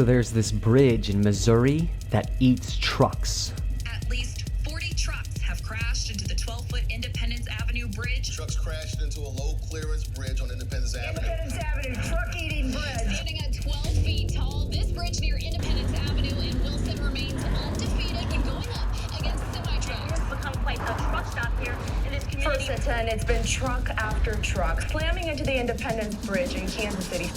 So there's this bridge in Missouri that eats trucks. At least 40 trucks have crashed into the 12-foot Independence Avenue bridge. Trucks crashed into a low-clearance bridge on Independence Avenue. Independence Avenue, truck-eating bridge. Standing at 12 feet tall, this bridge near Independence Avenue in Wilson remains undefeated when going up against semi-trucks. It's become quite a truck stop here in this community. First at 10, it's been truck after truck slamming into the Independence Bridge in Kansas City.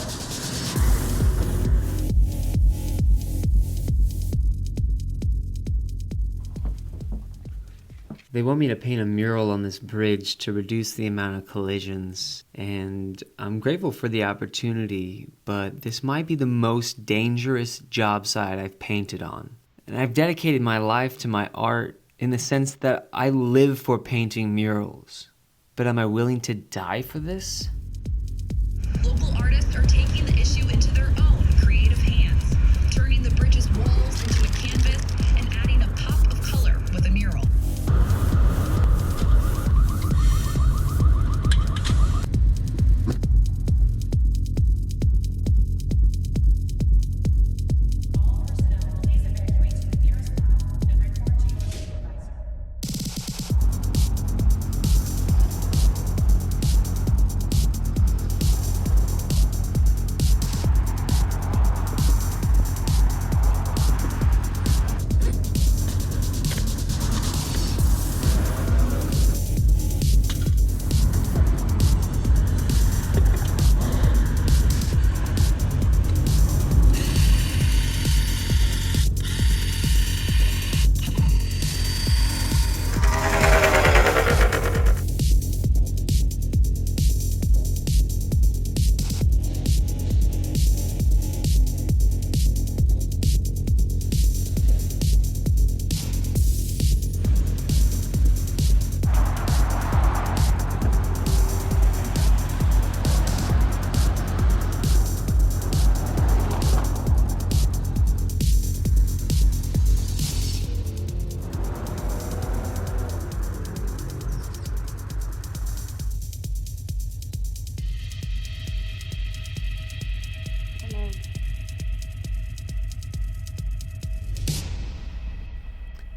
They want me to paint a mural on this bridge to reduce the amount of collisions, and I'm grateful for the opportunity, but this might be the most dangerous job site I've painted on. And I've dedicated my life to my art in the sense that I live for painting murals. But am I willing to die for this? Local artists are taking the issue into their own creative hands, turning the bridge's walls into a canvas and adding a pop of color with a mural.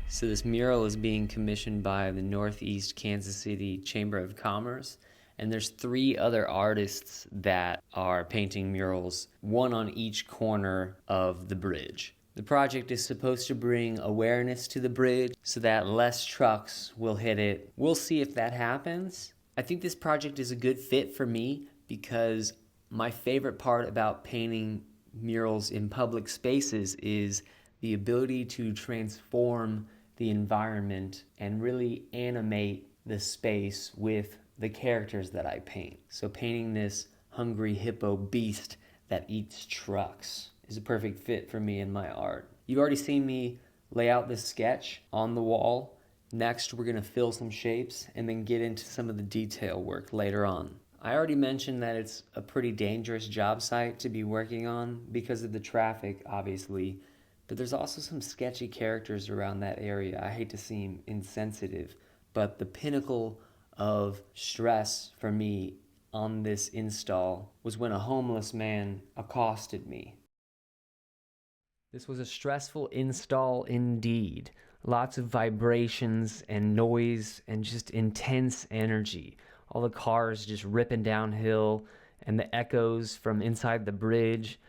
So this mural is being commissioned by the Northeast Kansas City Chamber of Commerce, and there's 3 other artists that are painting murals, one on each corner of the bridge. The project is supposed to bring awareness to the bridge so that less trucks will hit it. We'll see if that happens. I think this project is a good fit for me because my favorite part about painting murals in public spaces is the ability to transform the environment and really animate the space with the characters that I paint. So painting this hungry hippo beast that eats trucks is a perfect fit for me and my art. You've already seen me lay out this sketch on the wall. Next, we're gonna fill some shapes and then get into some of the detail work later on. I already mentioned that it's a pretty dangerous job site to be working on because of the traffic, obviously, but there's also some sketchy characters around that area. I hate to seem insensitive, but the pinnacle of stress for me on this install was when a homeless man accosted me. This was a stressful install indeed. Lots of vibrations and noise and just intense energy. All the cars just ripping downhill and the echoes from inside the bridge.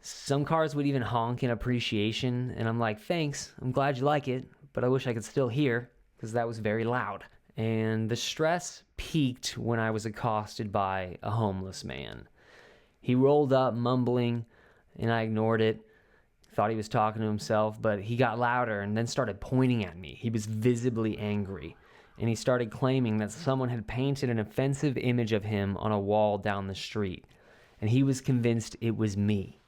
Some cars would even honk in appreciation, and I'm like, thanks, I'm glad you like it, but I wish I could still hear, because that was very loud. And the stress peaked when I was accosted by a homeless man. He rolled up mumbling, and I ignored it. Thought he was talking to himself, but he got louder and then started pointing at me. He was visibly angry, and he started claiming that someone had painted an offensive image of him on a wall down the street, and he was convinced it was me.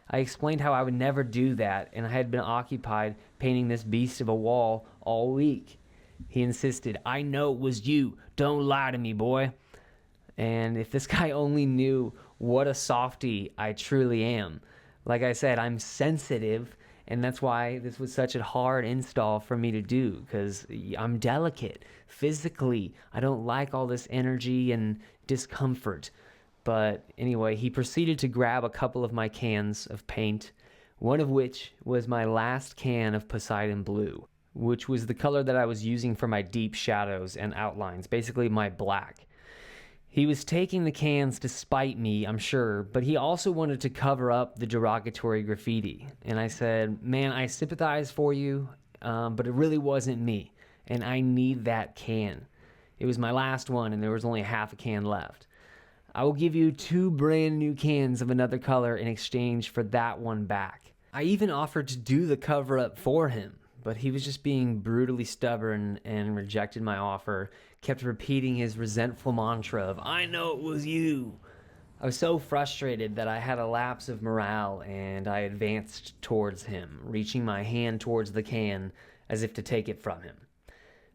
I explained how I would never do that, and I had been occupied painting this beast of a wall all week. He insisted, I know it was you. Don't lie to me, boy. And if this guy only knew what a softie I truly am. Like I said, I'm sensitive, and that's why this was such a hard install for me to do, because I'm delicate. Physically, I don't like all this energy and discomfort. But anyway, he proceeded to grab a couple of my cans of paint, one of which was my last can of Poseidon Blue, which was the color that I was using for my deep shadows and outlines, basically my black. He was taking the cans to spite me, I'm sure, but he also wanted to cover up the derogatory graffiti. And I said, man, I sympathize for you, but it really wasn't me, and I need that can. It was my last one, and there was only half a can left. I will give you 2 brand new cans of another color in exchange for that one back. I even offered to do the cover up for him, but he was just being brutally stubborn and rejected my offer, kept repeating his resentful mantra of, I know it was you. I was so frustrated that I had a lapse of morale, and I advanced towards him, reaching my hand towards the can as if to take it from him.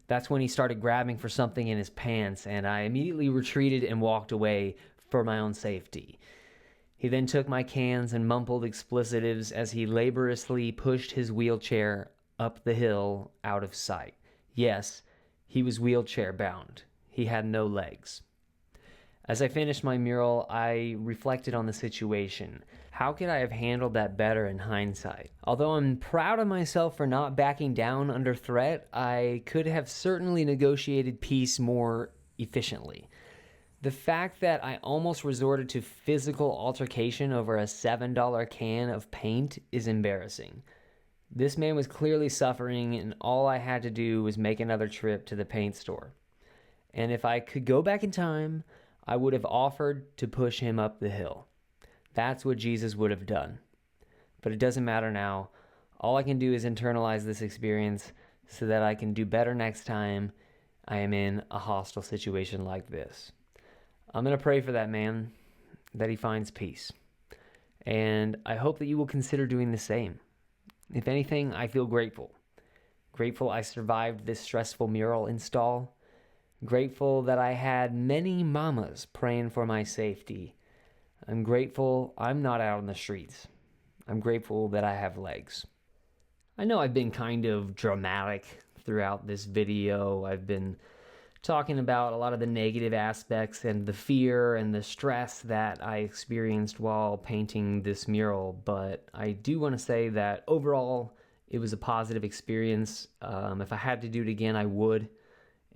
That's when he started grabbing for something in his pants, and I immediately retreated and walked away for my own safety. He then took my cans and mumbled explicitives as he laboriously pushed his wheelchair up the hill out of sight. Yes, he was wheelchair bound. He had no legs. As I finished my mural, I reflected on the situation. How could I have handled that better in hindsight? Although I'm proud of myself for not backing down under threat, I could have certainly negotiated peace more efficiently. The fact that I almost resorted to physical altercation over a $7 can of paint is embarrassing. This man was clearly suffering, and all I had to do was make another trip to the paint store. And if I could go back in time, I would have offered to push him up the hill. That's what Jesus would have done. But it doesn't matter now. All I can do is internalize this experience so that I can do better next time I am in a hostile situation like this. I'm going to pray for that man, that he finds peace. And I hope that you will consider doing the same. If anything, I feel grateful. Grateful I survived this stressful mural install. Grateful that I had many mamas praying for my safety. I'm grateful I'm not out on the streets. I'm grateful that I have legs. I know I've been kind of dramatic throughout this video. I've been talking about a lot of the negative aspects and the fear and the stress that I experienced while painting this mural, but I do want to say that overall it was a positive experience. If I had to do it again, I would,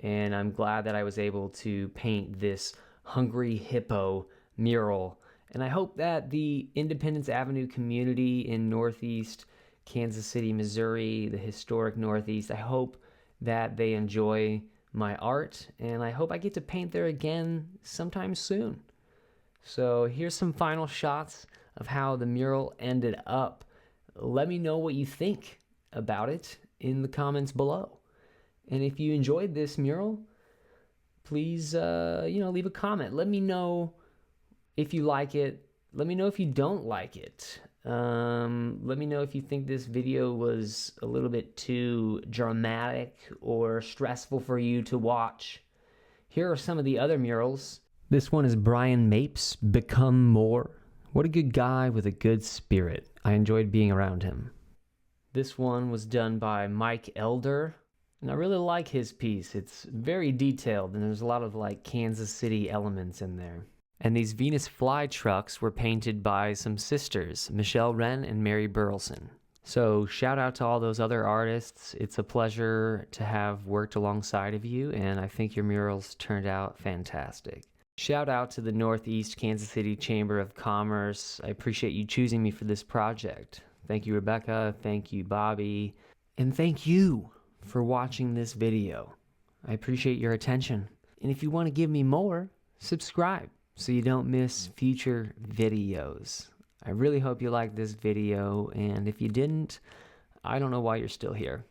and I'm glad that I was able to paint this Hungry Hippo mural, and I hope that the Independence Avenue community in Northeast Kansas City, Missouri, the historic Northeast, I hope that they enjoy my art, and I hope I get to paint there again sometime soon. So here's some final shots of how the mural ended up. Let me know what you think about it in the comments below. And if you enjoyed this mural, please leave a comment. Let me know if you like it. Let me know if you don't like it. Let me know if you think this video was a little bit too dramatic or stressful for you to watch. Here are some of the other murals. This one is Brian Mapes, Become More. What a good guy with a good spirit. I enjoyed being around him. This one was done by Mike Elder, and I really like his piece. It's very detailed, and there's a lot of Kansas City elements in there. And these Venus fly trucks were painted by some sisters, Michelle Wren and Mary Burleson. So shout out to all those other artists. It's a pleasure to have worked alongside of you, and I think your murals turned out fantastic. Shout out to the Northeast Kansas City Chamber of Commerce. I appreciate you choosing me for this project. Thank you, Rebecca. Thank you, Bobby. And thank you for watching this video. I appreciate your attention. And if you want to give me more, subscribe so you don't miss future videos. I really hope you liked this video, and if you didn't, I don't know why you're still here.